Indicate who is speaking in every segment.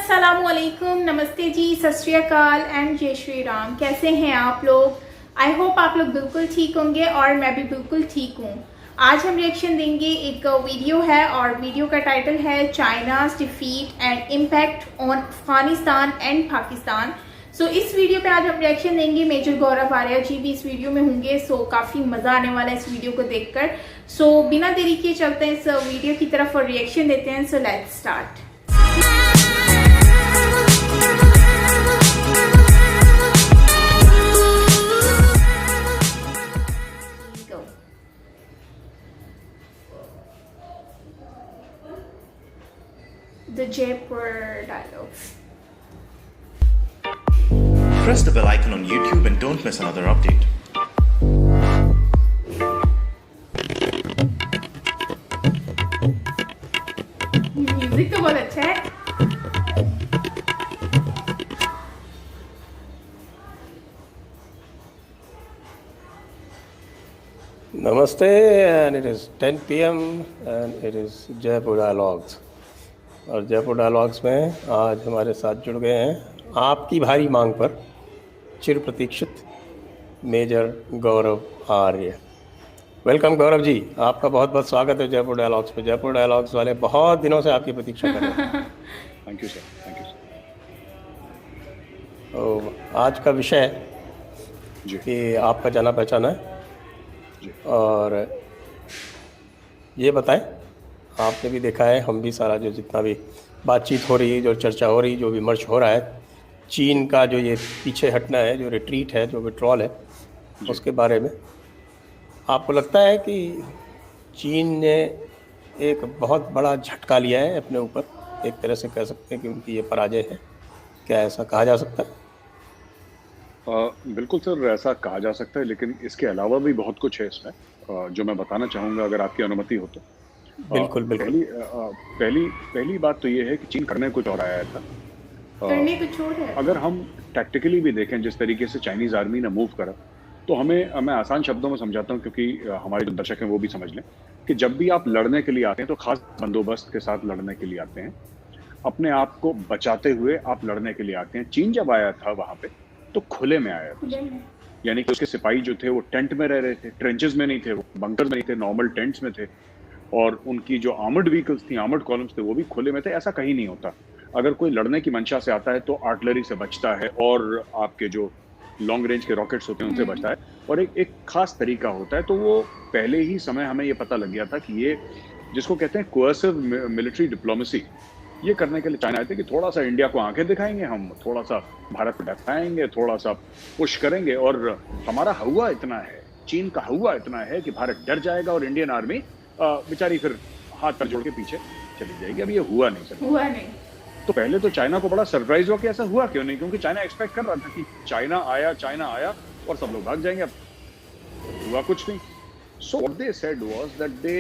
Speaker 1: अस्सलामुअलैकुम, नमस्ते जी, सत श्री अकाल एंड जय श्री राम। कैसे हैं आप लोग? आई होप आप लोग बिल्कुल ठीक होंगे और मैं भी बिल्कुल ठीक हूँ। आज हम रिएक्शन देंगे, एक वीडियो है और वीडियो का टाइटल है China's defeat and impact on Afghanistan and Pakistan. So इस वीडियो पे आज हम रिएक्शन देंगे। मेजर गौरव आर्या जी भी इस वीडियो में होंगे। सो काफ़ी मज़ा आने वाला है इस वीडियो को देखकर। सो बिना देरी किए चलते हैं इस वीडियो की तरफ और रिएक्शन देते हैं। So let's start. The Jaipur dialogues.
Speaker 2: Press the bell icon on YouTube and don't miss another update.
Speaker 1: Music तो बहुत अच्छा है।
Speaker 3: Namaste, and it is 10 p.m. and it is Jaipur Dialogues. और जयपुर डायलॉग्स में आज हमारे साथ जुड़ गए हैं आपकी भारी मांग पर चिर प्रतीक्षित मेजर गौरव आर्य। वेलकम गौरव जी, आपका बहुत बहुत स्वागत है जयपुर डायलॉग्स पे। जयपुर डायलॉग्स वाले बहुत दिनों से आपकी प्रतीक्षा कर रहे हैं।
Speaker 4: Thank you sir, thank you sir.
Speaker 3: तो आज का विषय
Speaker 4: जी
Speaker 3: कि आपका जाना पहचाना है,
Speaker 4: जी
Speaker 3: और ये बताएं, आपने भी देखा है, हम भी सारा जो जितना भी बातचीत हो रही है, जो चर्चा हो रही है, जो विमर्श हो रहा है, चीन का जो ये पीछे हटना है, जो रिट्रीट है, जो विड्रॉल है, उसके बारे में आपको लगता है कि चीन ने एक बहुत बड़ा झटका लिया है अपने ऊपर? एक तरह से कह सकते हैं कि उनकी ये पराजय है, क्या ऐसा कहा जा सकता है?
Speaker 4: बिल्कुल सर, ऐसा कहा जा सकता है, लेकिन इसके अलावा भी बहुत कुछ है इसमें जो मैं बताना चाहूँगा, अगर आपकी अनुमति हो तो।
Speaker 3: बिल्कुल बिल्कुल।
Speaker 4: पहली बात तो ये है कि चीन करने कुछ और आया था।
Speaker 1: करने कुछ और है।
Speaker 4: अगर हम टैक्टिकली भी देखें जिस तरीके से चाइनीज आर्मी ने मूव करा, तो मैं आसान शब्दों में समझाता हूँ, क्योंकि हमारे जो दर्शक हैं वो भी समझ लें कि जब भी आप लड़ने के लिए आते हैं तो खास बंदोबस्त के साथ लड़ने के लिए आते हैं, अपने आप को बचाते हुए आप लड़ने के लिए आते हैं। चीन जब आया था वहां पे तो खुले में आया था, यानी कि उसके सिपाही जो थे वो टेंट में रह रहे थे, ट्रेंचेस में नहीं थे, वो बंकर में नहीं थे, नॉर्मल टेंट्स में थे, और उनकी जो आर्मर्ड व्हीकल्स थी, आर्मर्ड कॉलम्स थे, वो भी खुले में थे। ऐसा कहीं नहीं होता। अगर कोई लड़ने की मंशा से आता है तो आर्टिलरी से बचता है और आपके जो लॉन्ग रेंज के रॉकेट्स होते हैं उनसे बचता है, और एक खास तरीका होता है। तो वो पहले ही समय हमें ये पता लग गया था कि ये जिसको कहते हैं कोअर्सिव मिलिट्री डिप्लोमेसी, ये करने के लिए चाइना आए थे कि थोड़ा सा इंडिया को आंखें दिखाएंगे, हम थोड़ा सा भारत को डकाएंगे, थोड़ा सा पुश करेंगे, और हमारा हवा इतना है, चीन का हवा इतना है कि भारत डर जाएगा और इंडियन आर्मी बेचारी फिर हाथ पर जोड़ के पीछे चली जाएगी। अब ये हुआ नहीं। तो पहले तो चाइना को बड़ा सरप्राइज हुआ कि ऐसा हुआ क्यों नहीं, क्योंकि चाइना एक्सपेक्ट कर रहा था कि चाइना आया और सब लोग भाग जाएंगे। अब हुआ कुछ नहीं। So what they said was that they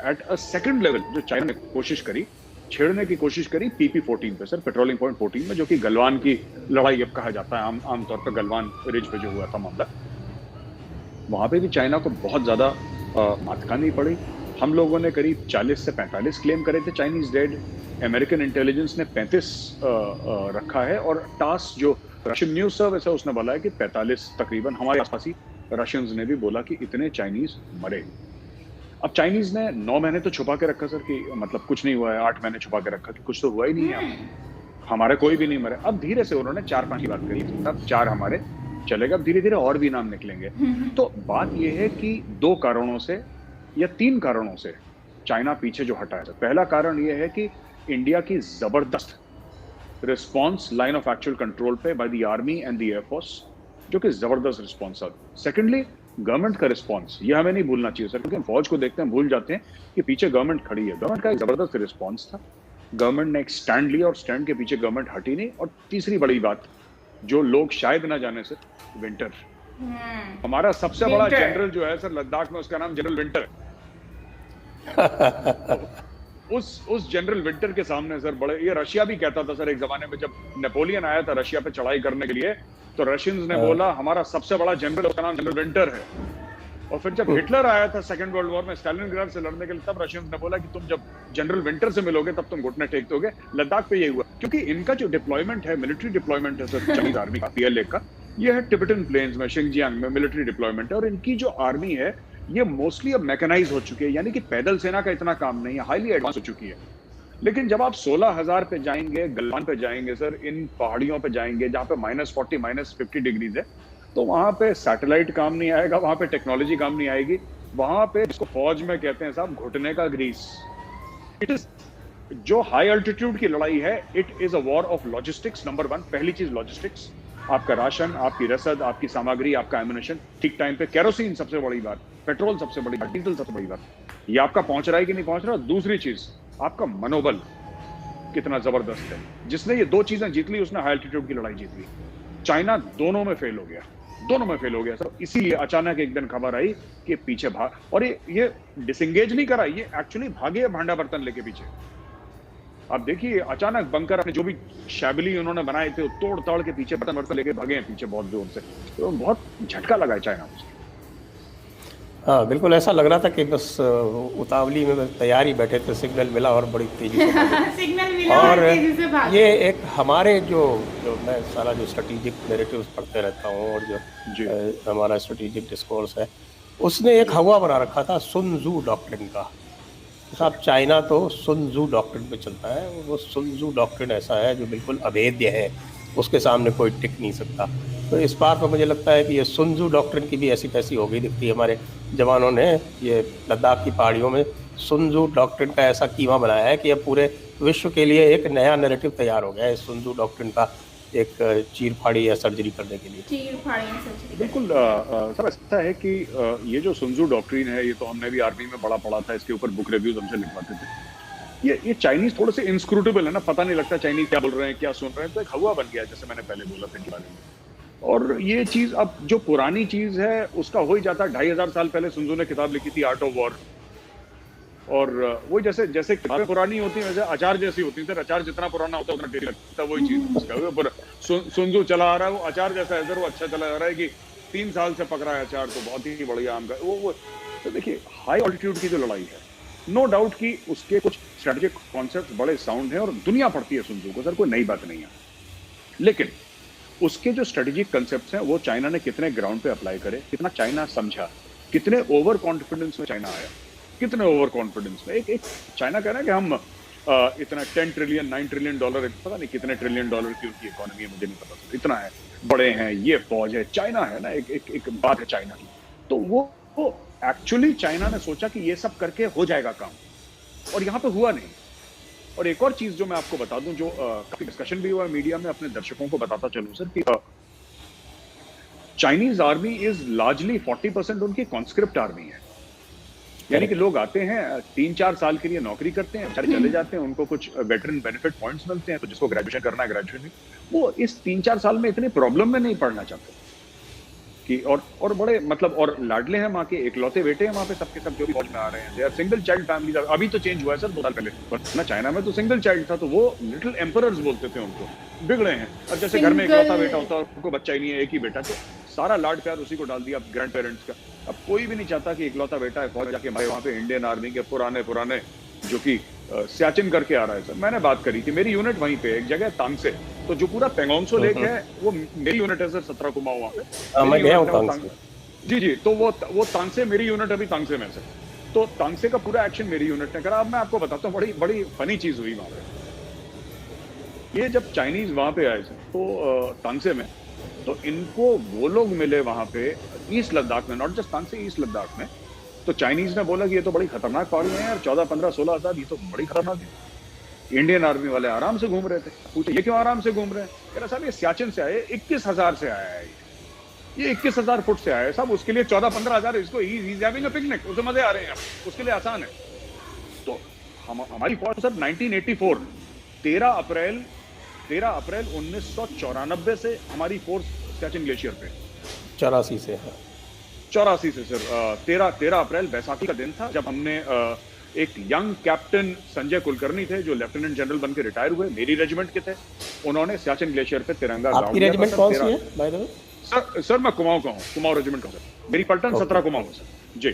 Speaker 4: at a second level, जो चाइना ने कोशिश करी, छेड़ने की कोशिश करी PP-14 पे, सर, पेट्रोलिंग पॉइंट 14 में, जो कि गलवान की लड़ाई अब कहा जाता है आमतौर पर, गलवान रिज पे जो हुआ था मामला। वहां पे भी चाइना को बहुत ज्यादा मात खानी पड़ी। हम लोगों ने करीब 40 से 45 क्लेम करे थे चाइनीज डेड, अमेरिकन इंटेलिजेंस ने 35 रखा है, और टास जो रशियन न्यूज सर्विस है उसने बोला है कि 45 तकरीबन। हमारे आसपास ही रशियंस ने भी बोला कि इतने चाइनीज मरे। अब चाइनीज ने 9 महीने तो छुपा के रखा सर, कि मतलब कुछ नहीं हुआ है, 8 महीने छुपा के रखा कि कुछ तो हुआ ही नहीं है, हमारे कोई भी नहीं मरे। अब धीरे से उन्होंने 4-5 की बात करी, अब 4 हमारे चलेगा, अब धीरे धीरे और भी नाम निकलेंगे। तो बात यह है कि 2 कारणों से या 3 कारणों से चाइना पीछे जो हटा है। पहला कारण यह है कि इंडिया की जबरदस्त response line of actual control पे by the army and the air force, जो कि जबरदस्त रिस्पांस था। सेकेंडली, गवर्नमेंट का रिस्पांस, ये हमें नहीं भूलना चाहिए सर, क्योंकि हम फौज को देखते हैं भूल जाते हैं कि पीछे गवर्नमेंट खड़ी है। गवर्नमेंट का एक जबरदस्त रिस्पांस था, गवर्नमेंट ने एक स्टैंड लिया और स्टैंड के पीछे गवर्नमेंट हटी नहीं। और तीसरी बड़ी बात जो लोग शायद ना जाने सर, विंटर। हमारा सबसे बड़ा जनरल जो है सर लद्दाख में, उसका नाम जनरल विंटर है। उस जनरल विंटर के सामने सर बड़े, ये रशिया भी कहता था सर एक जमाने में, जब नेपोलियन आया था रशिया पे चढ़ाई करने के लिए, तो रशियंस ने बोला हमारा सबसे बड़ा जनरल, उसका नाम जनरल विंटर है। और फिर जब हिटलर आया था सेकंड वर्ल्ड वॉर में स्टालिनग्राड से लड़ने के लिए, तब रशियंस ने बोला कि तुम जब जनरल विंटर से मिलोगे तब तुम घुटने टेक दोगे। लद्दाख पे ये हुआ, क्योंकि इनका जो डिप्लॉयमेंट है, मिलिट्री डिप्लॉयमेंट है सर चाइनीज आर्मी का, PLA का, ये है टिबेटन प्लेन्स में, शिंगजियांग में मिलिट्री डिप्लॉयमेंट है। और इनकी जो आर्मी है ये मोस्टली अब मैकेनाइज हो चुकी है, यानी कि पैदल सेना का इतना काम नहीं है, हाईली एडवांस हो चुकी है। लेकिन जब आप 16,000 पे जाएंगे, गलवान पे जाएंगे सर, इन पहाड़ियों पे जाएंगे जहाँ पे -40 -50 डिग्रीज है, तो वहां पे सैटेलाइट काम नहीं आएगा, वहां पे टेक्नोलॉजी काम नहीं आएगी, वहां पे जिसको फौज में कहते हैं साहब घुटने का ग्रीस। इट इज जो हाई अल्टीट्यूड की लड़ाई है, it is a war of logistics. Number 1, पहली चीज लॉजिस्टिक्स, आपका राशन, आपकी रसद, आपकी सामग्री, आपका एम्युनिशन ठीक टाइम पे, केरोसिन सबसे बड़ी बात, पेट्रोल सबसे बड़ी बात, डीजल सबसे बड़ी बात, ये आपका पहुंच रहा है कि नहीं पहुंच रहा। दूसरी चीज, आपका मनोबल कितना जबरदस्त है। जिसने ये 2 चीजें जीत ली उसने हाई एल्टीट्यूड की लड़ाई जीत ली। चाइना दोनों में फेल हो गया सर। इसीलिए अचानक एक दिन खबर आई कि पीछे भाग, और ये डिसएंगेज नहीं करा, ये एक्चुअली भागे भांडा बर्तन लेके पीछे। आप देखिए अचानक बंकर अपने जो भी शैबली उन्होंने बनाए थे तोड़ ताड़ के पीछे बर्तन लेके भागे हैं पीछे बहुत जोर से। तो बहुत झटका लगा है चाइना को।
Speaker 3: हाँ बिल्कुल, ऐसा लग रहा था कि बस उतावली में तैयार ही बैठे थे, सिग्नल मिला और बड़ी तेजी से
Speaker 1: सिग्नल मिला
Speaker 3: और
Speaker 1: तेजी से भागे।
Speaker 3: ये एक हमारे जो मैं सारा जो स्ट्रेटेजिक नैरेटिव्स पढ़ते रहता हूँ और जो हमारा स्ट्रेटेजिक डिस्कोर्स है, उसने एक हवा बना रखा था सुन त्सू डॉक्ट्रिन का। साहब चाइना तो सुन त्सू डॉक्ट्रिन पे चलता है, वो सुन त्सू डॉक्ट्रिन ऐसा है जो बिल्कुल अभेद्य है, उसके सामने कोई टिक नहीं सकता। तो इस बार पर मुझे लगता है कि ये सुन त्सू डॉक्ट्रिन की भी ऐसी तैसी हो गई दिखती है। हमारे जवानों ने ये लद्दाख की पहाड़ियों में सुन त्सू डॉक्ट्रिन का ऐसा कीमा बनाया है कि अब पूरे विश्व के लिए एक नया नैरेटिव तैयार हो गया है सुन त्सू डॉक्ट्रिन का, एक चीर फाड़ी या सर्जरी करने के लिए।
Speaker 1: चीर फाड़ी या सर्जरी
Speaker 4: बिल्कुल सर, ऐसा है कि ये जो सुन त्सू डॉक्ट्रिन है, ये तो हमने भी आर्मी में बड़ा पढ़ा था, इसके ऊपर बुक रिव्यूज हमसे लिखवाते थे। ये चाइनीज थोड़े से इनस्क्रूटेबल है ना, पता नहीं लगता चाइनीज क्या बोल रहे हैं, क्या सुन रहे हैं, तो एक हवा बन गया जैसे मैंने पहले बोला था इनके बारे में। और ये चीज अब जो पुरानी चीज है उसका हो ही जाता है। 2500 साल पहले सुन त्सू ने किताब लिखी थी आर्ट ऑफ वॉर, और वो जैसे किताबें पुरानी होती है वैसे अचार जैसी होती है सर। अचार जितना पुराना होता है उतना टेस्टी लगता है, वही चीज उसका सुन त्सू चला आ रहा है, वो अचार जैसा है सर, वो अच्छा चला आ रहा है कि 3 साल से पक रहा है अचार, तो बहुत ही बढ़िया आम का वो। तो देखिए हाई ऑल्टीट्यूड की जो लड़ाई है, नो डाउट कि उसके कुछ स्ट्रेटेजिक कॉन्सेप्ट बड़े साउंड हैं और दुनिया पढ़ती है सुन त्सू को सर, कोई नई बात नहीं है। लेकिन उसके जो स्ट्रेटेजिक कॉन्सेप्ट्स हैं वो चाइना ने कितने ग्राउंड पे अप्लाई करे, कितना चाइना समझा, कितने ओवर कॉन्फिडेंस में चाइना आया, कितने ओवर कॉन्फिडेंस में। एक चाइना कह रहा है कि हम इतना 10 ट्रिलियन 9 ट्रिलियन डॉलर, पता नहीं कितने ट्रिलियन डॉलर की उनकी इकोनॉमी है, मुझे नहीं पता, इतना है, बड़े हैं, ये फौज है, चाइना है ना, एक बात है चाइना की। तो वो एक्चुअली चाइना ने सोचा कि ये सब करके हो जाएगा काम, और यहाँ पे हुआ नहीं। और एक और चीज जो मैं आपको बता दूं, जो काफी डिस्कशन भी हुआ मीडिया में, अपने दर्शकों को बताता चलूं सर, कि चाइनीज आर्मी इज लार्जली 40% उनकी कॉन्स्क्रिप्ट आर्मी है। यानी कि लोग आते हैं 3-4 साल के लिए नौकरी करते हैं, चले जाते हैं, उनको कुछ वेटरन बेनिफिट पॉइंट्स मिलते हैं, तो जिसको ग्रेजुएशन करना है ग्रेजुएशन, वो इस 3-4 साल में इतने प्रॉब्लम में नहीं पड़ना चाहते कि और बड़े मतलब और लाडले हैं, माँ के इकलौते बेटे हैं वहाँ पे, सबके सब जो भी फौज में आ रहे हैं, they are single child family. अभी तो चेंज हुआ है सर 2 साल पहले, ना चाइना में तो सिंगल चाइल्ड था, तो वो लिटिल एम्परर्स बोलते थे उनको, बिगड़े हैं। अब जैसे घर में इकलौता बेटा होता है, उनको बच्चा ही नहीं है, एक ही बेटा, तो सारा लाड प्यार उसी को डाल दिया ग्रैंड पेरेंट्स का। अब कोई भी नहीं चाहता कि इकलौता बेटा है फौज जाके मारे वहाँ पे इंडियन आर्मी के पुराने जो कि सियाचिन करके आ रहा है सर। मैंने बात करी थी, मेरी यूनिट वहीं पे एक जगह तांगसे, तो जो पूरा पेंगोंगसो लेक है वो मेरी यूनिट है सर, 17 कुमाऊं वहाँ पे।
Speaker 3: मैं गया हूँ तांगसे।
Speaker 4: जी, तो वो तांगसे मेरी यूनिट अभी तांगसे में से, तो तांगसे का पूरा एक्शन मेरी यूनिट ने करा। अब मैं आपको बताता हूँ, बड़ी फनी चीज हुई वहाँ पे। ये जब चाइनीज वहाँ पे आए थे तो तांगसे में, तो इनको वो लोग मिले वहाँ पे ईस्ट लद्दाख में, नॉट जस्ट तांगसे, ईस्ट लद्दाख में। तो चाइनीज ने बोला कि ये तो बड़ी खतरनाक पहाड़ियां हैं यार, 14, 15, 16 हजार, ये तो बड़ी खतरनाक है। इंडियन आर्मी वाले आराम से घूम रहे थे, पूछे ये क्यों आराम से घूम रहे हैं? कह रहा साहब ये सियाचिन से आए, 21,000 से आया है, ये 21,000 फुट से आया है साहब, उसके लिए 14-15 हजार, इसको पिकनिक, उसे मजे आ रहे हैं, उसके लिए आसान है। तो हमारी फौज सर 1984 13 अप्रैल 1994 से हमारी फोर्स सियाचिन ग्लेशियर पे,
Speaker 3: 84 से
Speaker 4: सर 13 अप्रैल बैसाखी का दिन था, जब हमने एक यंग कैप्टन संजय कुलकर्णी थे जो लेफ्टिनेंट जनरल बन के रिटायर हुए, मेरी रेजिमेंट के थे, उन्होंने सियाचिन ग्लेशियर पे तिरंगा
Speaker 3: आपकी रेजिमेंट कौन सी है बाय द वे?
Speaker 4: सर मैं कुमाऊं का हूँ, कुमाऊं रेजिमेंट का सर, मेरी पलटन 17 कुमाऊं है सर जी।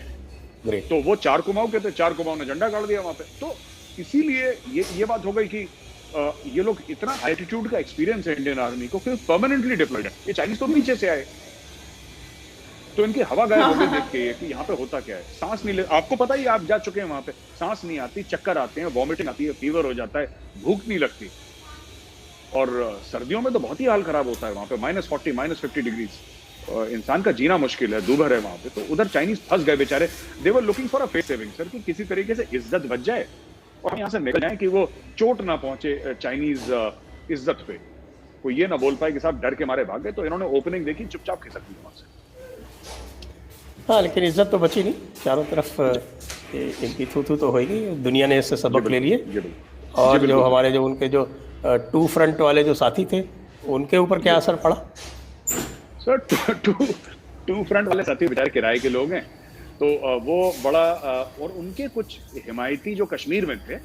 Speaker 3: ग्रेट।
Speaker 4: तो वो 4 कुमाऊं के थे, 4 कुमाऊं ने झंडा गाड़ दिया वहां पे। तो इसीलिए ये बात हो गई कि ये लोग इतना एटीट्यूड का एक्सपीरियंस है इंडियन आर्मी को कि परमानेंटली डिप्लॉयड है। ये चाइनीज तो पीछे से आए, तो इनकी हवा गायब हो गई देख के कि यहाँ पे होता क्या है। सांस नहीं ले, आपको पता ही, आप जा चुके हैं वहां पे, सांस नहीं आती, चक्कर आते हैं, वॉमिटिंग आती है, फीवर हो जाता है, भूख नहीं लगती। और सर्दियों में तो बहुत ही हाल खराब होता है वहां पे, -40 -50 डिग्रीज, इंसान का जीना मुश्किल है, दूभर है वहां पे। तो उधर चाइनीज फंस गए बेचारे। They were looking for a face saving sir, कि किसी तरीके से इज्जत बच जाए और यहाँ से निकल जाए, कि वो चोट ना पहुंचे चाइनीज इज्जत पे, कोई ये ना बोल पाए कि साहब डर के मारे भाग गए। तो इन्होंने ओपनिंग देखी, चुपचाप खिसक दी वहां से।
Speaker 3: हाँ, लेकिन इज्जत तो बची नहीं, चारों तरफ इनकी थू तो होगी। दुनिया ने इससे सबक ले लिए। और जो हमारे जो उनके जो टू फ्रंट वाले जो साथी थे, उनके ऊपर क्या असर पड़ा
Speaker 4: सर? टू फ्रंट वाले साथी बेचारे किराए के लोग हैं, तो वो बड़ा और उनके कुछ हिमायती जो कश्मीर में थे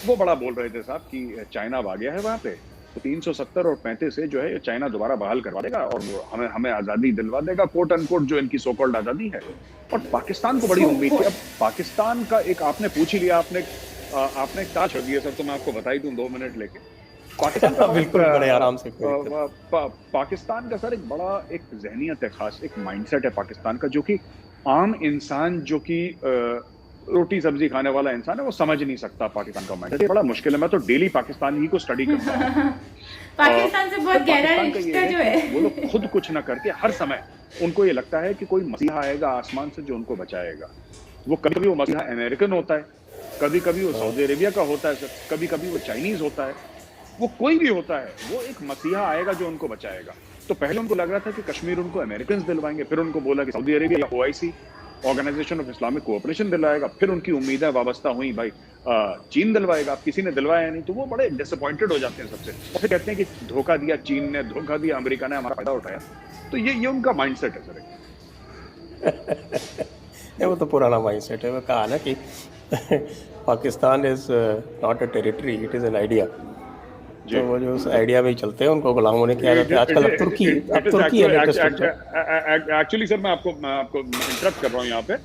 Speaker 4: वो बड़ा बोल रहे थे साहब कि चाइना आ गया है वहां पे, तो 370 और 35 से जो है चाइना दोबारा बहाल करवा देगा और हमें आज़ादी दिलवा देगा, कोट अनकोट, जो इनकी सो कॉल्ड आज़ादी है। और पाकिस्तान को बड़ी उम्मीद थी। अब पाकिस्तान का एक आपने पूछ ही लिया, आपने क्या छोड़ दिया सर, तो मैं आपको बता ही दूं 2 मिनट लेके। पाकिस्तान का
Speaker 3: बिल्कुल, बड़े आराम से।
Speaker 4: पाकिस्तान का सर एक बड़ा एक जहनियत है, खास एक माइंडसेट है पाकिस्तान का, जो कि आम इंसान, जो कि रोटी सब्जी खाने वाला इंसान है, वो समझ नहीं सकता पाकिस्तान का माइंडसेट। बड़ा मुश्किल है, मैं तो डेली पाकिस्तान ही को स्टडी करता हूँ।
Speaker 1: पाकिस्तान से बहुत गहरा रिश्ता जो है।
Speaker 4: वो लोग खुद कुछ ना करके हर समय उनको ये लगता है कि कोई मसीहा आएगा आसमान से जो उनको बचाएगा। वो कभी वो मसीहा अमेरिकन होता है, कभी कभी वो सऊदी अरेबिया का होता है सर, कभी कभी वो चाइनीज होता है, वो कोई भी होता है, वो एक मसीहा आएगा जो उनको बचाएगा। तो पहले उनको लग रहा था कि कश्मीर उनको अमेरिकन दिलवाएंगे, फिर उनको बोला कि सऊदी अरेबिया या OIC, organisation of Islamic cooperation दिलवाएगा, फिर उनकी उम्मीदें वाबस्ता हुई भाई चीन दिलवाएगा। किसी ने दिलवाया नहीं, तो वो बड़े डिसअपॉइंटेड हो जाते हैं सबसे, और फिर कहते हैं कि धोखा दिया चीन ने, धोखा दिया अमेरिका ने, हमारा फायदा उठाया। तो ये उनका माइंडसेट है सर।
Speaker 3: वो तो पुराना माइंडसेट है। वो कहा ना कि Pakistan is not a territory, it is an idea. तो वो जो उस आइडिया में ही चलते हैं, उनको गुलाम होने की आदत है। आजकल अब तुर्की है लेटेस्ट।
Speaker 4: एक्चुअली सर मैं आपको इंटरप्ट कर रहा हूँ यहाँ पे।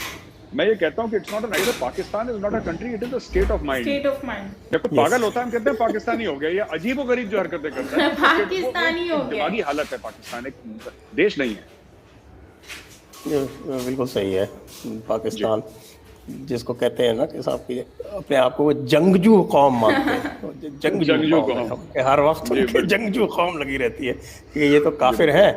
Speaker 4: मैं ये कहता हूँ कि it's not an idea, Pakistan is not a country, it is a state of mind.
Speaker 1: State of mind.
Speaker 4: जब कोई पागल होता है हम कहते हैं पाकिस्तानी हो गया, या अजीबोगरीब जो हरकतें करता है
Speaker 1: पाकिस्तानी हो गया।
Speaker 4: दिमागी हालत है, पाकिस्तान एक देश नहीं है।
Speaker 3: बिल्कुल सही है। पाकिस्तान जिसको कहते हैं ना कि साहब की अपने आप को वो जंगजू कौम मानते हैं। जंगजू कौम, हर वक्त उनके जंगजू कौम लगी रहती है कि ये तो काफिर हैं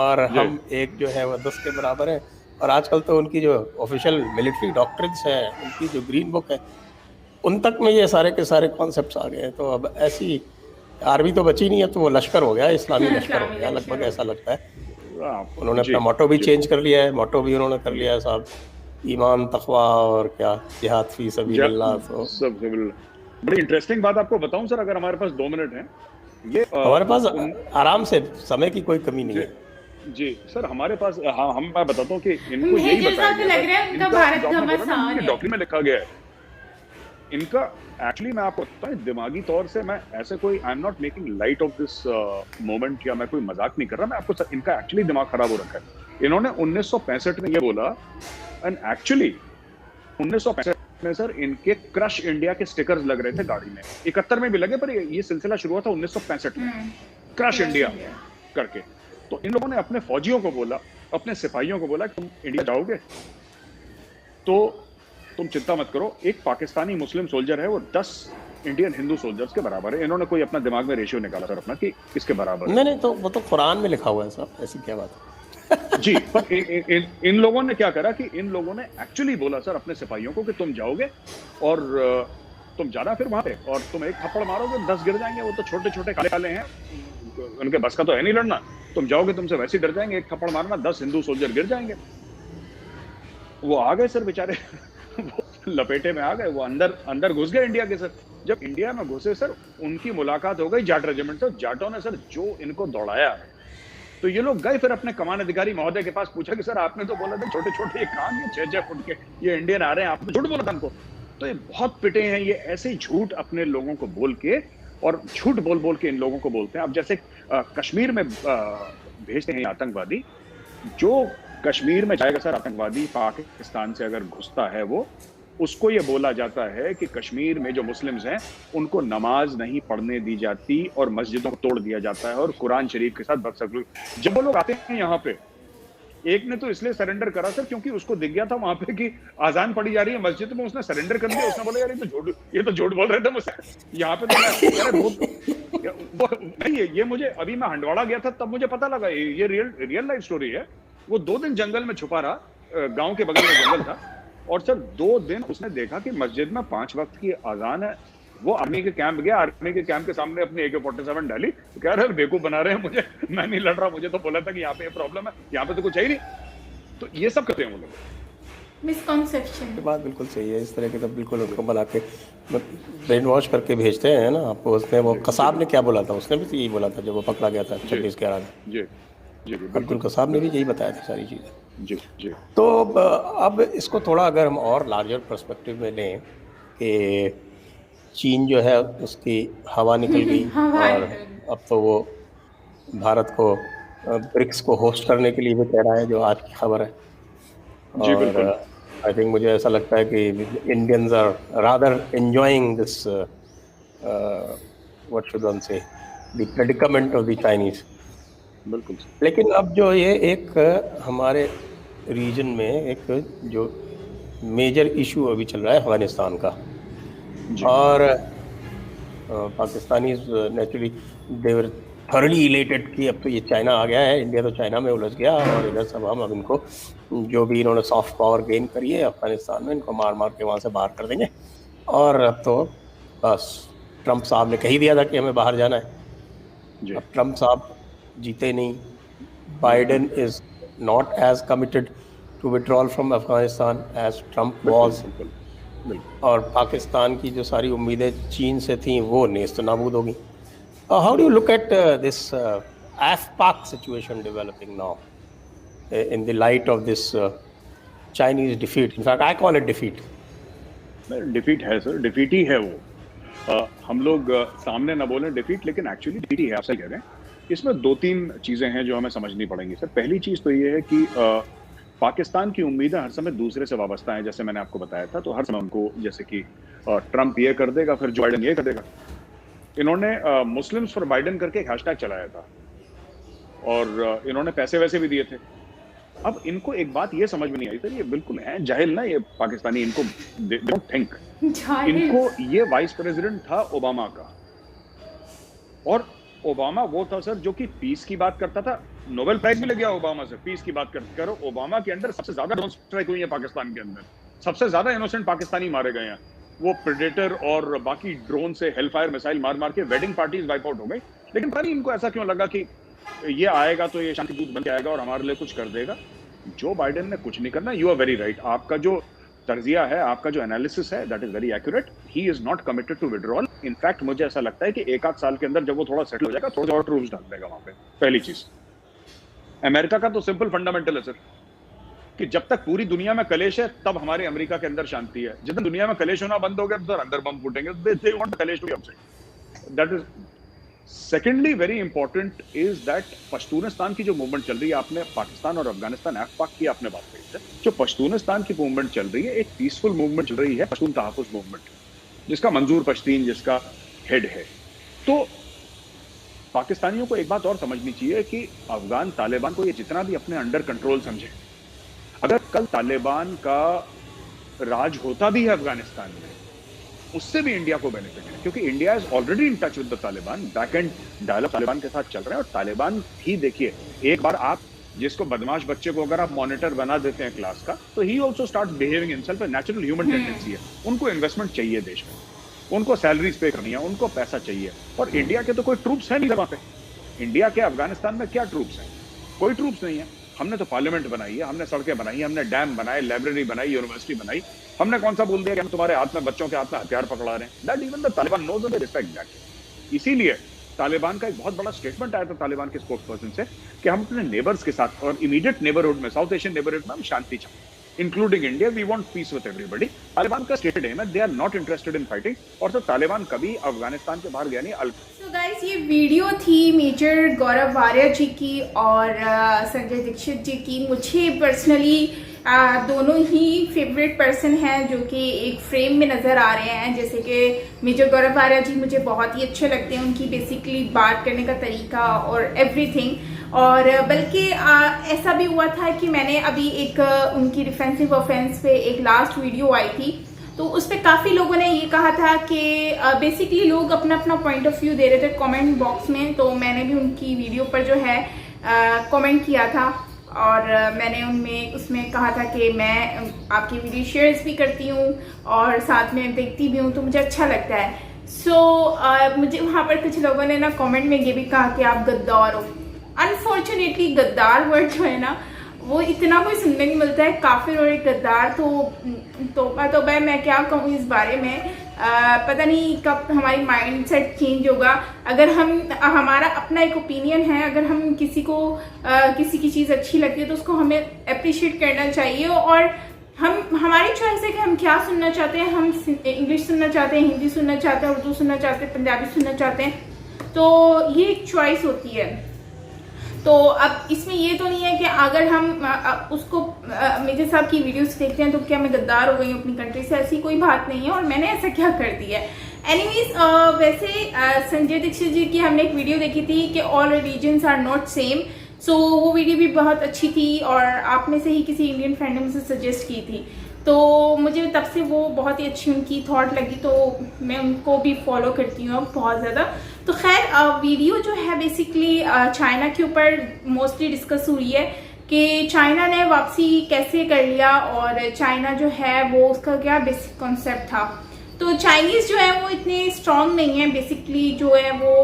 Speaker 3: और हम एक जो है वो 10 के बराबर हैं। और आजकल तो उनकी जो ऑफिशियल मिलिट्री डॉक्ट्रिन्स हैं, उनकी जो ग्रीन बुक है, उन तक में ये सारे के सारे कॉन्सेप्ट्स आ गए हैं। तो अब ऐसी आर्मी तो बची नहीं है, तो वो लश्कर हो गया, इस्लामी लश्कर हो गया लगभग, ऐसा लगता है। उन्होंने अपना मोटो भी चेंज कर लिया है, मोटो भी उन्होंने कर लिया है साहब, ईमान तकवा और क्या जिहाद फी सबीलिल्लाह। तो
Speaker 4: बड़ी इंटरेस्टिंग बात आपको बताऊं सर, अगर हमारे पास 2 मिनट हैं, ये
Speaker 3: हमारे पास आराम से समय की कोई कमी नहीं है
Speaker 4: जी सर। हमारे पास मैं बताता हूँ कि इनको यही डॉक्यूमेंट में लिखा गया है इनका। एक्चुअली मैं आपको बताता हूँ, दिमागी तौर से मैं ऐसे कोई, I am not making light of this moment, या मैं कोई मजाक नहीं कर रहा, मैं आपको इनका एक्चुअली दिमाग खराब हो रखा है। इन्होंने 1965 में ये बोला, एंड एक्चुअली 1965 में सर इनके क्रश इंडिया के स्टिकर्स लग रहे थे गाड़ी में। 71 में भी लगे, पर ये सिलसिला शुरू हुआ था 1965 में, क्रश इंडिया करके। तो इन लोगों ने अपने फौजियों को बोला, अपने सिपाहियों को बोला, तुम इंडिया जाओगे तो तुम चिंता मत करो, एक पाकिस्तानी मुस्लिम सोल्जर है वो 10 इंडियन हिंदू सोल्जर्स के बराबर है। इन्होंने कोई अपना दिमाग में रेशियो निकाला सर अपना कि किसके बराबर।
Speaker 3: नहीं, तो वो तो कुरान में लिखा हुआ है साहब, ऐसी क्या बात है।
Speaker 4: जी, पर इन लोगों ने क्या करा कि इन लोगों ने एक्चुअली बोला सर अपने सिपाहियों को कि तुम जाओगे और तुम जाना फिर वहां पे, और तुम एक थप्पड़ मारोगे 10 गिर जाएंगे, वो तो छोटे छोटे काले काले हैं, उनके बस का तो है नहीं लड़ना। तुम जाओगे, तुमसे वैसे ही डर जाएंगे, एक थप्पड़ मारना 10 हिंदू सोल्जर गिर जाएंगे। वो आ गए सर बेचारे लपेटे में आ गए, वो अंदर घुस गए इंडिया के सर। जब इंडिया में घुसे सर, उनकी मुलाकात हो गई जाट रेजिमेंट से। जाटों ने सर जो इनको दौड़ाया, तो ये लोग गए फिर अपने कमान अधिकारी महोदय के पास, पूछा कि सर आपने तो बोला था छोटे छोटे ये काम, ये 6-6 फुट के ये इंडियन आ रहे हैं, आपने झूठ बोला था उनको। तो ये बहुत पिटे हैं, ये ऐसे झूठ अपने लोगों को बोल के, और झूठ बोल बोल के इन लोगों को बोलते हैं। अब जैसे कश्मीर में भेजते हैं आतंकवादी, जो कश्मीर में जाएगा सर आतंकवादी, पाकिस्तान से अगर घुसता है वो, उसको ये बोला जाता है कि कश्मीर में जो मुस्लिम्स हैं उनको नमाज नहीं पढ़ने दी जाती और मस्जिदों को तोड़ दिया जाता है और कुरान शरीफ के साथ बदसलूकी। जब वो लोग आते हैं यहाँ पे, एक ने तो इसलिए सरेंडर करा सर क्योंकि उसको दिख गया था वहां पे कि आजान पड़ी जा रही है मस्जिद में, उसने सरेंडर कर दिया। उसने बोला यार ये तो झूठ बोल रहे थे मुझसे, यहाँ पे तो नहीं, ये मुझे अभी मैं हंडवाड़ा गया था तब मुझे पता लगा ये रियल लाइफ स्टोरी है। वो 2 दिन जंगल में छुपा रहा, गांव के बगल में जंगल था, और सर 2 दिन उसने देखा कि मस्जिद में 5 वक्त की अजान है। वो आर्मी के कैंप गया, आर्मी के कैंप के सामने अपनी AK-47 डाली, तो कह रहे बेवकूफ बना रहे हैं मुझे, मैं नहीं लड़ रहा, मुझे तो बोला था कि यहाँ पे ये प्रॉब्लम है, यहाँ पे तो कुछ है ही नहीं। तो ये सब करते हैं वो लोग।
Speaker 1: मिसकॉन्सेप्शन
Speaker 3: बात बिल्कुल सही है, इस तरह के तो बिल्कुल उनको बना के ब्रेन वॉश करके भेजते हैं ना आपको। उसने वो कसाब ने क्या बोला था, उसने भी तो यही बोला था जब वो पकड़ा गया था 26/11 में।
Speaker 4: जी जी
Speaker 3: अब्दुल कसाब ने भी यही बताया था सारी चीज़ें।
Speaker 4: जी जी।
Speaker 3: तो अब इसको थोड़ा अगर हम और लार्जर पर्सपेक्टिव में लें कि चीन जो है उसकी हवा निकल गई और अब तो वो भारत को ब्रिक्स को होस्ट करने के लिए भी कह रहा है, जो आज की खबर है।
Speaker 4: जी
Speaker 3: और
Speaker 4: बिल्कुल।
Speaker 3: आई थिंक मुझे ऐसा लगता है कि Indians are rather enjoying this what should one say the predicament of the Chinese.
Speaker 4: बिल्कुल
Speaker 3: लेकिन अब जो ये एक हमारे रीजन में एक जो मेजर इशू अभी चल रहा है अफगानिस्तान का, और पाकिस्तानी नेचुरली देवर थर्ली इलेटेड कि अब तो ये चाइना आ गया है, इंडिया तो चाइना में उलझ गया और इधर सब हम अब इनको जो भी इन्होंने सॉफ्ट पावर गेन करी है अफगानिस्तान में, इनको मार मार के वहाँ से बाहर कर देंगे। और अब तो बस ट्रंप साहब ने कह ही दिया था कि हमें बाहर जाना है। अब ट्रंप साहब जीते नहीं, Biden is not as committed to withdrawal from Afghanistan as Trump was, और पाकिस्तान की जो सारी उम्मीदें चीन से थी वो नेस्त नाबूद होगी। How do you look at this AFPAC situation developing now in the light of this Chinese defeat? In fact, I call it defeat.
Speaker 4: Defeat है सर, डिफीट ही है वो। हम लोग सामने ना बोलें डिफीट, लेकिन एक्चुअली डिफीट ही है, आप सही कह रहे हैं। इसमें 2-3 चीजें हैं जो हमें समझनी पड़ेंगी सर। पहली चीज तो ये है कि पाकिस्तान की उम्मीदें हर समय दूसरे से वाबस्ता है, जैसे मैंने आपको बताया था। तो हर समय उनको, जैसे कि ट्रंप ये कर देगा, फिर जो बाइडेन ये कर देगा। इन्होंने मुस्लिम्स फॉर बाइडेन करके एक हैशटैग चलाया था और इन्होंने पैसे वैसे भी दिए थे। अब इनको एक बात ये समझ में नहीं आई सर, ये बिल्कुल है जाहिल ना ये पाकिस्तानी, इनको दे डोंट थिंक। इनको ये वाइस प्रेसिडेंट था ओबामा का, और ओबामा वो था सर जो कि पीस की बात करता था। नोबेल प्राइज भी लग गया ओबामा से पीस की बात करते करो। ओबामा के अंदर सबसे ज्यादा ड्रोन स्ट्राइक हुई है पाकिस्तान के अंदर, सबसे ज्यादा इनोसेंट पाकिस्तानी मारे गए हैं। वो प्रेडेटर और बाकी ड्रोन से हेलफायर मिसाइल मार मार के वेडिंग पार्टीज वाइप आउट हो गई। लेकिन पता नहीं इनको ऐसा क्यों लगा कि ये आएगा तो ये शांति दूत बन के आएगा और हमारे लिए कुछ कर देगा। जो बाइडेन ने कुछ नहीं करना। यू आर वेरी राइट, आपका जो तर्जिया है, आपका जो एनालिसिस है, that is very accurate. He is not committed to withdrawal. In fact मुझे ऐसा लगता है कि 1-8 साल के अंदर जब वो थोड़ा सेटल हो जाएगा, थोड़ा और ट्रूप्स डाल देगा वहां पे। पहली चीज, अमेरिका का तो सिंपल फंडामेंटल है सर कि जब तक पूरी दुनिया में कलेश है तब हमारे अमेरिका के अंदर शांति है। जिस दिन दुनिया में कलेश होना बंद हो गया तो अंदर बम फूटेंगे। They want clash to be outside. That is secondly very important is that Pashtunistan की जो मूवमेंट चल रही है, आपने पाकिस्तान और अफगानिस्तान AFPAC की आपने बात कही है। जो पश्तूनिस्तान की मूवमेंट चल रही है, एक पीसफुल मूवमेंट चल रही है, पश्तून तहफ़्फ़ुज़ मूवमेंट, जिसका मंजूर पश्तीन जिसका हेड है। तो पाकिस्तानियों को एक बात और समझनी चाहिए कि अफगान तालिबान को ये जितना भी अपने अंडर कंट्रोल समझे, अगर कल तालिबान का राज होता भी है अफगानिस्तान में, उससे भी इंडिया को बेनिफिट है, क्योंकि India is already in touch with the Taliban. Back end dialogue Taliban के साथ चल रहा है। और तालिबान ही देखिए, एक बार आप जिसको बदमाश बच्चे को अगर आप मॉनिटर बना देते हैं क्लास का, तो he also start behaving himself. Natural human tendency है। उनको इन्वेस्टमेंट चाहिए देश में, उनको सैलरीज पे करनी है, उनको पैसा चाहिए। और इंडिया के तो कोई ट्रूप्स है नहीं वहां पे। इंडिया के अफगानिस्तान में क्या ट्रूप्स हैं? कोई ट्रूप्स नहीं है। हमने तो पार्लियामेंट बनाई है, हमने सड़कें बनाई, हमने डैम बनाए, लाइब्रेरी बनाई, यूनिवर्सिटी बनाई। हमने कौन सा बोल दिया कि हम तुम्हारे हाथ में, बच्चों के हाथ में हथियार पकड़ा रहे हैं? That even the Taliban knows and they respect that. इसीलिए तालिबान का एक बहुत बड़ा स्टेटमेंट आया था तालिबान के स्पोक्स पर्सन से कि हम अपने नेबर्स के साथ और इमीडिएट नेबरहुड में, साउथ एशियन नेबरहुड में हम शांति चाहते हैं। Including India, we want peace with everybody. Taliban का स्टेटेड एम है, they are not interested in fighting, और तो तालिबान कभी अफगानिस्तान के बाहर गया नहीं।
Speaker 1: तो गाइस, ये वीडियो थी मेजर गौरव वारिया जी की और संजय दीक्षित जी की। मुझे पर्सनली दोनों ही फेवरेट पर्सन हैं जो कि एक फ्रेम में नज़र आ रहे हैं। जैसे कि मेजर गौरव वारिया जी मुझे बहुत ही अच्छे लगते हैं, उनकी बेसिकली बात करने का तरीका और एवरीथिंग। और बल्कि ऐसा भी हुआ था कि मैंने अभी एक उनकी डिफेंसिव ऑफेंस पे एक लास्ट वीडियो आई थी, तो उस पर काफ़ी लोगों ने ये कहा था कि बेसिकली लोग अपना अपना पॉइंट ऑफ व्यू दे रहे थे कमेंट बॉक्स में। तो मैंने भी उनकी वीडियो पर जो है कमेंट किया था और मैंने उसमें कहा था कि मैं आपकी वीडियो शेयर्स भी करती हूँ और साथ में देखती भी हूँ, तो मुझे अच्छा लगता है। मुझे वहाँ पर कुछ लोगों ने ना कमेंट में ये भी कहा कि आप गद्दार हो। अनफॉर्चुनेटली गद्दार वर्ड जो है ना वो इतना कोई सुनने नहीं मिलता है। काफिर और एक गद्दार तो मैं क्या कहूँ इस बारे में। पता नहीं कब हमारी माइंडसेट चेंज होगा। अगर हमारा अपना एक ओपिनियन है, अगर हम किसी की चीज़ अच्छी लगती है तो उसको हमें अप्रिशिएट करना चाहिए। और हमारी चॉइस है कि हम क्या सुनना चाहते हैं। हम इंग्लिश सुनना चाहते हैं, हिंदी सुनना चाहते हैं, उर्दू सुनना चाहते हैं, पंजाबी सुनना चाहते हैं, तो ये एक चॉइस होती है। तो अब इसमें ये तो नहीं है कि अगर हम उसको मेजर साहब की वीडियोस देखते हैं तो क्या मैं गद्दार हो गई हूँ अपनी कंट्री से, ऐसी कोई बात नहीं है और मैंने ऐसा क्या कर दिया है। एनीवेज, वैसे संजय दीक्षित जी की हमने एक वीडियो देखी थी कि all religions are not same. So वो वीडियो भी बहुत अच्छी थी और आप में से ही किसी इंडियन फ्रेंड ने मुझे सजेस्ट की थी, तो मुझे तब से वो बहुत ही अच्छी उनकी थॉट लगी, तो मैं उनको भी फॉलो करती हूँ अब बहुत ज़्यादा। तो खैर, वीडियो जो है बेसिकली चाइना के ऊपर मोस्टली डिस्कस हुई है कि चाइना ने वापसी कैसे कर लिया और चाइना जो है वो उसका क्या बेसिक कॉन्सेप्ट था। तो चाइनीज़ जो है वो इतने स्ट्रांग नहीं है, बेसिकली जो है वो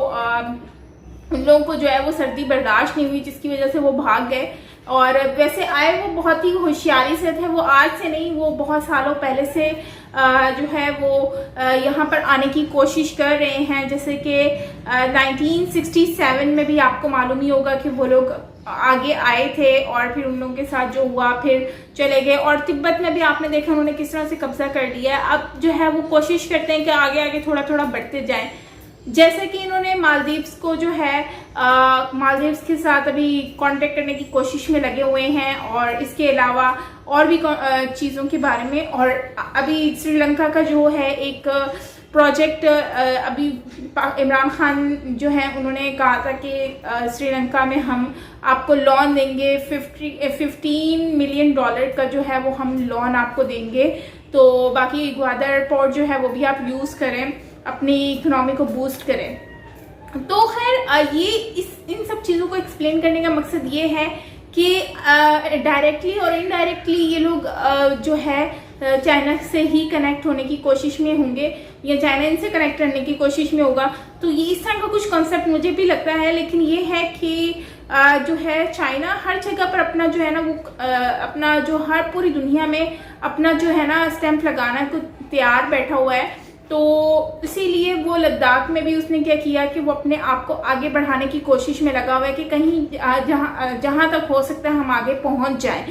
Speaker 1: उन लोगों को जो है वो सर्दी बर्दाश्त नहीं हुई, जिसकी वजह से वो भाग गए। और वैसे आए वो बहुत ही होशियारी से थे, वो आज से नहीं, वो बहुत सालों पहले से जो है वो यहाँ पर आने की कोशिश कर रहे हैं। जैसे कि 1967 में भी आपको मालूम ही होगा कि वो लोग आगे आए थे और फिर उन लोगों के साथ जो हुआ फिर चले गए। और तिब्बत में भी आपने देखा उन्होंने किस तरह से कब्जा कर लिया है। अब जो है वो कोशिश करते हैं कि आगे आगे थोड़ा थोड़ा बढ़ते जाएं। जैसे कि इन्होंने मालदीव्स को जो है मालदीव्स के साथ अभी कांटेक्ट करने की कोशिश में लगे हुए हैं और इसके अलावा और भी चीज़ों के बारे में। और अभी श्रीलंका का जो है एक प्रोजेक्ट, अभी इमरान खान जो है उन्होंने कहा था कि श्रीलंका में हम आपको लोन देंगे, $15 मिलियन का जो है वो हम लोन आपको देंगे। तो बाकी ग्वादर पोर्ट जो है वो भी आप यूज़ करें, अपनी इकोनॉमी को बूस्ट करें। तो खैर ये इन सब चीज़ों को एक्सप्लेन करने का मकसद ये है कि डायरेक्टली और इनडायरेक्टली ये लोग जो है चाइना से ही कनेक्ट होने की कोशिश में होंगे या चाइना इनसे कनेक्ट करने की कोशिश में होगा। तो ये इस तरह का कुछ कॉन्सेप्ट मुझे भी लगता है। लेकिन ये है कि जो है चाइना हर जगह पर अपना जो है ना वो अपना जो हर पूरी दुनिया में अपना जो है ना स्टैंप लगाना को तैयार बैठा हुआ है। तो इसीलिए वो लद्दाख में भी उसने क्या किया कि वो अपने आप को आगे बढ़ाने की कोशिश में लगा हुआ है कि कहीं जहाँ तक हो सकता है हम आगे पहुँच जाएं।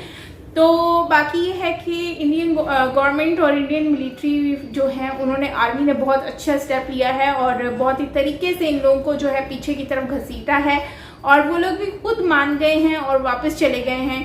Speaker 1: तो बाकी ये है कि इंडियन गवर्नमेंट और इंडियन मिलिट्री जो है उन्होंने आर्मी ने बहुत अच्छा स्टेप लिया है और बहुत ही तरीके से इन लोगों को जो है पीछे की तरफ घसीटा है और वो लोग भी खुद मान गए हैं और वापस चले गए हैं।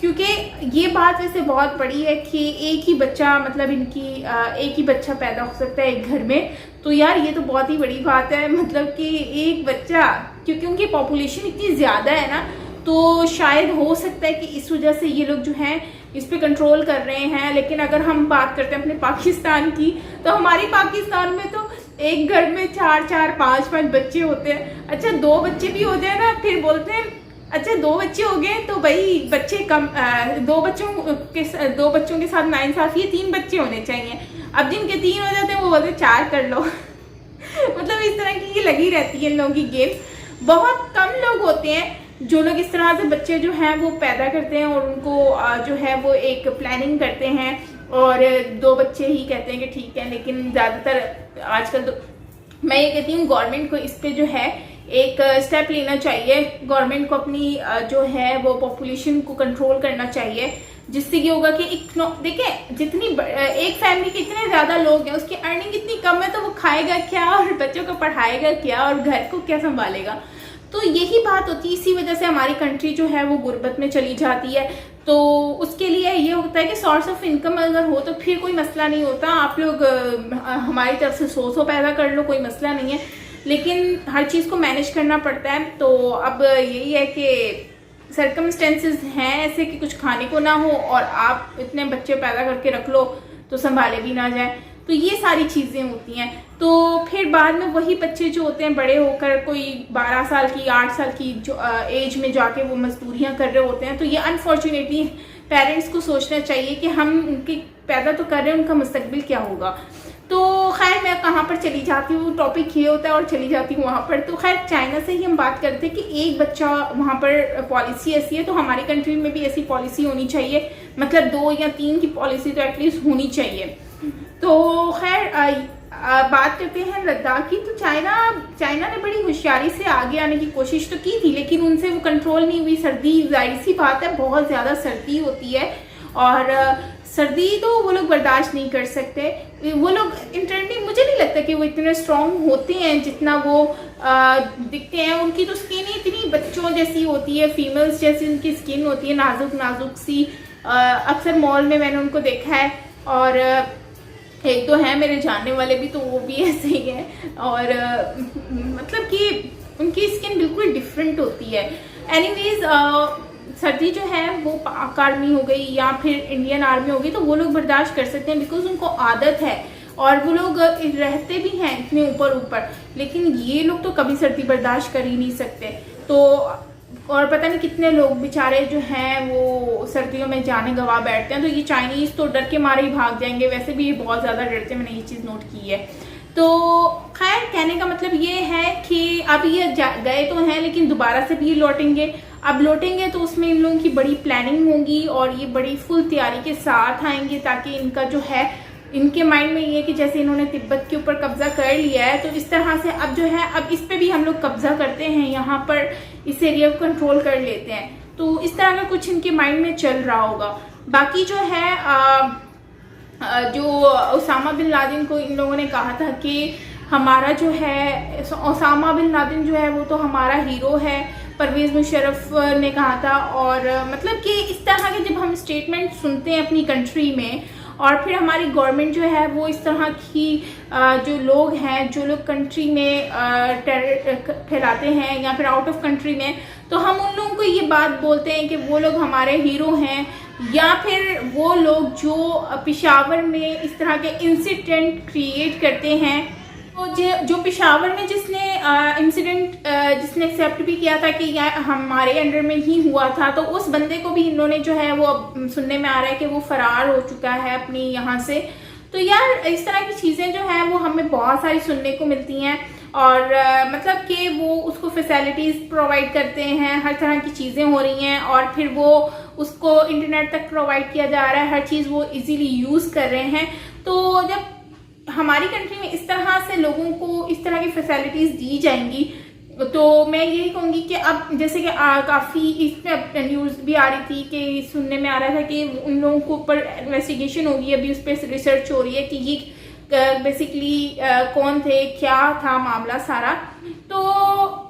Speaker 1: क्योंकि ये बात वैसे बहुत बड़ी है कि एक ही बच्चा मतलब एक ही बच्चा पैदा हो सकता है एक घर में। तो यार ये तो बहुत ही बड़ी बात है, मतलब कि एक बच्चा, क्योंकि उनकी पॉपुलेशन इतनी ज़्यादा है ना, तो शायद हो सकता है कि इस वजह से ये लोग जो हैं इस पे कंट्रोल कर रहे हैं। लेकिन अगर हम बात करते हैं अपने पाकिस्तान की, तो हमारी पाकिस्तान में तो एक घर में 4-4, 5-5 बच्चे होते हैं। अच्छा 2 बच्चे भी हो जाए ना फिर बोलते हैं अच्छा 2 बच्चे हो गए तो भाई बच्चे कम, 2 बच्चों के साथ नाइंसाफी है, 3 बच्चे होने चाहिए। अब जिनके 3 हो जाते हैं वो बोलते 4 कर लो मतलब इस तरह की ये लगी रहती है इन लोगों की गेम। बहुत कम लोग होते हैं जो लोग इस तरह से बच्चे जो हैं वो पैदा करते हैं और उनको जो है वो एक प्लानिंग करते हैं और 2 बच्चे ही कहते हैं कि ठीक है। लेकिन ज़्यादातर आजकल तो मैं ये कहती हूँ गवर्नमेंट को इस पे जो है एक स्टेप लेना चाहिए। गवर्नमेंट को अपनी जो है वो पॉपुलेशन को कंट्रोल करना चाहिए। जिससे ये होगा कि देखें जितनी एक फैमिली के इतने ज्यादा लोग हैं, उसकी अर्निंग इतनी कम है, तो वो खाएगा क्या और बच्चों को पढ़ाएगा क्या और घर को क्या संभालेगा। तो यही बात होती है, इसी वजह से हमारी कंट्री जो है वो गुर्बत में चली जाती है। तो उसके लिए ये होता है कि सोर्स ऑफ इनकम अगर हो तो फिर कोई मसला नहीं होता, आप लोग हमारी तरफ से 100 पैदा कर लो, कोई मसला नहीं है, लेकिन हर चीज़ को मैनेज करना पड़ता है। तो अब यही है कि सर्कमस्टेंसेस हैं ऐसे कि कुछ खाने को ना हो और आप इतने बच्चे पैदा करके रख लो तो संभाले भी ना जाए, तो ये सारी चीज़ें होती हैं। तो फिर बाद में वही बच्चे जो होते हैं बड़े होकर कोई 12 साल की 8 साल की जो एज में जाके वो मजदूरियां कर रहे होते हैं। तो ये अनफॉर्चुनेटली पेरेंट्स को सोचना चाहिए कि हम उनके पैदा तो कर रहे हैं, उनका मुस्तकबिल क्या होगा। तो खैर मैं कहाँ पर चली जाती हूँ, टॉपिक ये होता है और चली जाती हूँ वहाँ पर। तो खैर चाइना से ही हम बात करते हैं कि एक बच्चा वहाँ पर पॉलिसी ऐसी है, तो हमारी कंट्री में भी ऐसी पॉलिसी होनी चाहिए, मतलब 2 या 3 की पॉलिसी तो एटलीस्ट होनी चाहिए। तो खैर बात करते हैं लद्दाख की। तो चाइना ने बड़ी होशियारी से आगे आने की कोशिश तो की थी, लेकिन उनसे वो कंट्रोल नहीं हुई। सर्दी जाहिर सी बात है, बहुत ज़्यादा सर्दी होती है और सर्दी तो वो लोग बर्दाश्त नहीं कर सकते। वो लोग इंटरनली मुझे नहीं लगता कि वो इतने स्ट्रॉन्ग होते हैं जितना वो दिखते हैं। उनकी तो स्किन ही इतनी बच्चों जैसी होती है, फीमेल्स जैसी उनकी स्किन होती है, नाजुक नाजुक सी। अक्सर मॉल में मैंने उनको देखा है और एक तो है मेरे जानने वाले भी, तो वो भी ऐसे ही है और मतलब कि उनकी स्किन बिल्कुल डिफरेंट होती है। एनीवेज सर्दी जो है वो पाक आर्मी हो गई या फिर इंडियन आर्मी हो गई तो वो लोग बर्दाश्त कर सकते हैं, बिकॉज उनको आदत है और वो लोग रहते भी हैं इतने ऊपर। लेकिन ये लोग तो कभी सर्दी बर्दाश्त कर ही नहीं सकते। तो और पता नहीं कितने लोग बेचारे जो हैं वो सर्दियों में जाने गवा बैठते हैं। तो ये चाइनीज़ तो डर के मारे ही भाग जाएंगे, वैसे भी ये बहुत ज़्यादा डरते हैं, मैंने ये चीज़ नोट की है। तो खैर कहने का मतलब ये है कि अब ये गए तो हैं लेकिन दोबारा से भी लौटेंगे। अब लौटेंगे तो उसमें इन लोगों की बड़ी प्लानिंग होगी और ये बड़ी फुल तैयारी के साथ आएंगे, ताकि इनका जो है इनके माइंड में ये कि जैसे इन्होंने तिब्बत के ऊपर कब्जा कर लिया है तो इस तरह से अब जो है अब इस पे भी हम लोग कब्जा करते हैं, यहाँ पर इस एरिया को कंट्रोल कर लेते हैं। तो इस तरह का कुछ इनके माइंड में चल रहा होगा। बाकी जो है जो ओसामा बिन लादेन को इन लोगों ने कहा था कि हमारा जो है ओसामा बिन लादेन जो है वो तो हमारा हीरो है, परवेज़ मुशर्रफ ने कहा था। और मतलब कि इस तरह के जब हम स्टेटमेंट सुनते हैं अपनी कंट्री में और फिर हमारी गवर्नमेंट जो है वो इस तरह की जो लोग हैं जो लोग कंट्री में टेरर फैलाते हैं या फिर आउट ऑफ कंट्री में, तो हम उन लोगों को ये बात बोलते हैं कि वो लोग हमारे हीरो हैं, या फिर वो लोग जो पेशावर में इस तरह के इंसिडेंट क्रिएट करते हैं। तो जो पेशावर में जिसने इंसिडेंट जिसने एक्सेप्ट भी किया था कि यह हमारे अंडर में ही हुआ था, तो उस बंदे को भी इन्होंने जो है वो अब सुनने में आ रहा है कि वो फरार हो चुका है अपनी यहाँ से। तो यार इस तरह की चीज़ें जो हैं वो हमें बहुत सारी सुनने को मिलती हैं और मतलब कि वो उसको फैसिलिटीज़ प्रोवाइड करते हैं, हर तरह की चीज़ें हो रही हैं और फिर वो उसको इंटरनेट तक प्रोवाइड किया जा रहा है, हर चीज़ वो इजीली यूज़ कर रहे हैं। तो जब हमारी कंट्री में इस तरह से लोगों को इस तरह की फैसिलिटीज़ दी जाएंगी तो मैं यही कहूँगी कि अब जैसे कि काफ़ी इसमें न्यूज़ भी आ रही थी कि सुनने में आ रहा था कि उन लोगों के ऊपर इन्वेस्टिगेशन होगी, अभी उस पर रिसर्च हो रही है कि ये बेसिकली कौन थे, क्या था मामला सारा। तो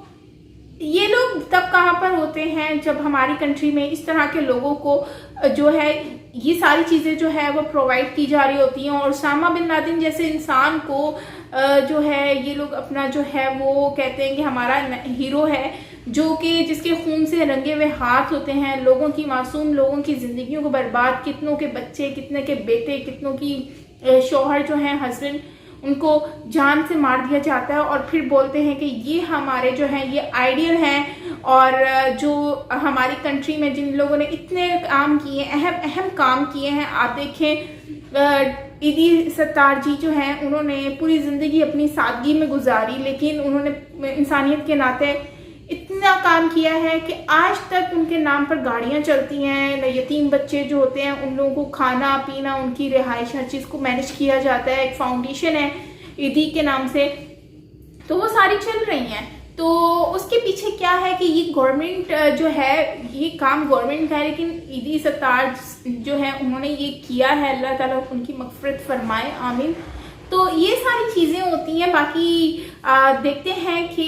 Speaker 1: ये लोग तब कहाँ पर होते हैं जब हमारी कंट्री में इस तरह के लोगों को जो है ये सारी चीज़ें जो है वो प्रोवाइड की जा रही होती हैं। और ओसामा बिन लादेन जैसे इंसान को जो है ये लोग अपना जो है वो कहते हैं कि हमारा हीरो है, जो कि जिसके खून से रंगे हुए हाथ होते हैं, लोगों की मासूम लोगों की ज़िंदगियों को बर्बाद, कितनों के बच्चे, कितने के बेटे, कितनों की शौहर जो हैं हस्बैंड, उनको जान से मार दिया जाता है और फिर बोलते हैं कि ये हमारे जो हैं ये आइडियल हैं। और जो हमारी कंट्री में जिन लोगों ने इतने काम किए, अहम काम किए हैं, आप देखें ईदी सत्तार जी जो हैं उन्होंने पूरी ज़िंदगी अपनी सादगी में गुजारी, लेकिन उन्होंने इंसानियत के नाते इतना काम किया है कि आज तक उनके नाम पर गाड़ियाँ चलती हैं, यतीम बच्चे जो होते हैं उन लोगों को खाना पीना, उनकी रिहाइश, हर चीज़ को मैनेज किया जाता है। एक फाउंडेशन है ईदी के नाम से, तो वो सारी चल रही हैं। तो उसके पीछे क्या है कि ये गवर्नमेंट जो है ये काम गवर्नमेंट का है, लेकिन ईदी सत्तार जो है उन्होंने ये किया है, अल्लाह ताला उनकी मग़फ़िरत फरमाए, आमीन। तो ये सारी चीज़ें होती हैं। बाकी देखते हैं कि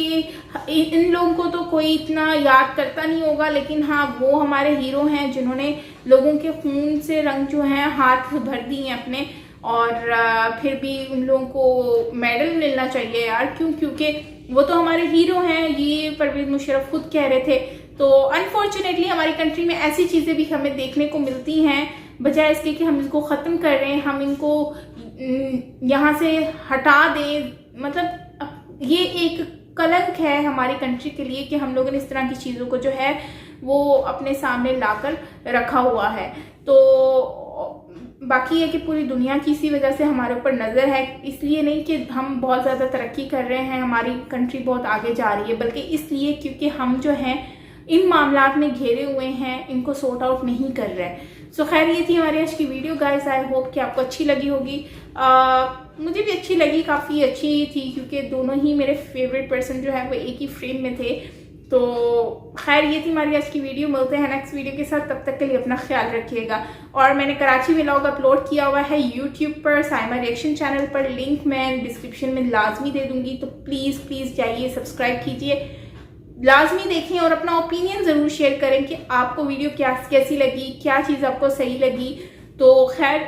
Speaker 1: इन लोगों को तो कोई इतना याद करता नहीं होगा, लेकिन हाँ वो हमारे हीरो हैं जिन्होंने लोगों के खून से रंग जो हैं हाथ भर दिए हैं अपने, और फिर भी उन लोगों को मेडल मिलना चाहिए यार। क्यों? क्योंकि वो तो हमारे हीरो हैं, ये परवेज़ मुशर्रफ खुद कह रहे थे। तो अनफॉर्चुनेटली हमारी कंट्री में ऐसी चीज़ें भी हमें देखने को मिलती हैं, बजाय इसके कि हम इसको ख़त्म कर रहे हैं, हम इनको यहाँ से हटा दें। मतलब ये एक कलंक है हमारी कंट्री के लिए कि हम लोगों ने इस तरह की चीज़ों को जो है वो अपने सामने लाकर रखा हुआ है। तो बाकी है कि पूरी दुनिया की इसी वजह से हमारे ऊपर नज़र है, इसलिए नहीं कि हम बहुत ज़्यादा तरक्की कर रहे हैं, हमारी कंट्री बहुत आगे जा रही है, बल्कि इसलिए क्योंकि हम जो हैं इन मामलात में घेरे हुए हैं, इनको सॉर्ट आउट नहीं कर रहे हैं। सो खैर ये थी हमारी आज की वीडियो गाइस। आई होप कि आपको अच्छी लगी होगी। मुझे भी अच्छी लगी, काफ़ी अच्छी थी, क्योंकि दोनों ही मेरे फेवरेट पर्सन जो है वो एक ही फ्रेम में थे। तो खैर ये थी हमारी आज की वीडियो। मिलते हैं नेक्स्ट वीडियो के साथ, तब तक के लिए अपना ख्याल रखिएगा। और मैंने कराची व्लॉग अपलोड किया हुआ है यूट्यूब पर, साइमा रिएक्शन चैनल पर, लिंक मैं डिस्क्रिप्शन में लाजमी दे दूंगी। तो प्लीज़ जाइए, सब्सक्राइब कीजिए, लाजमी देखें और अपना ओपिनियन ज़रूर शेयर करें कि आपको वीडियो कैसी लगी, क्या चीज़ आपको सही लगी। तो खैर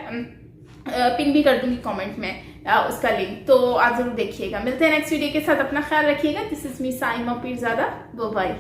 Speaker 1: पिन भी कर दूंगी कमेंट में उसका लिंक, तो आप ज़रूर देखिएगा। मिलते हैं नेक्स्ट वीडियो के साथ, अपना ख्याल रखिएगा। This is me Saima Peerzada, bye bye.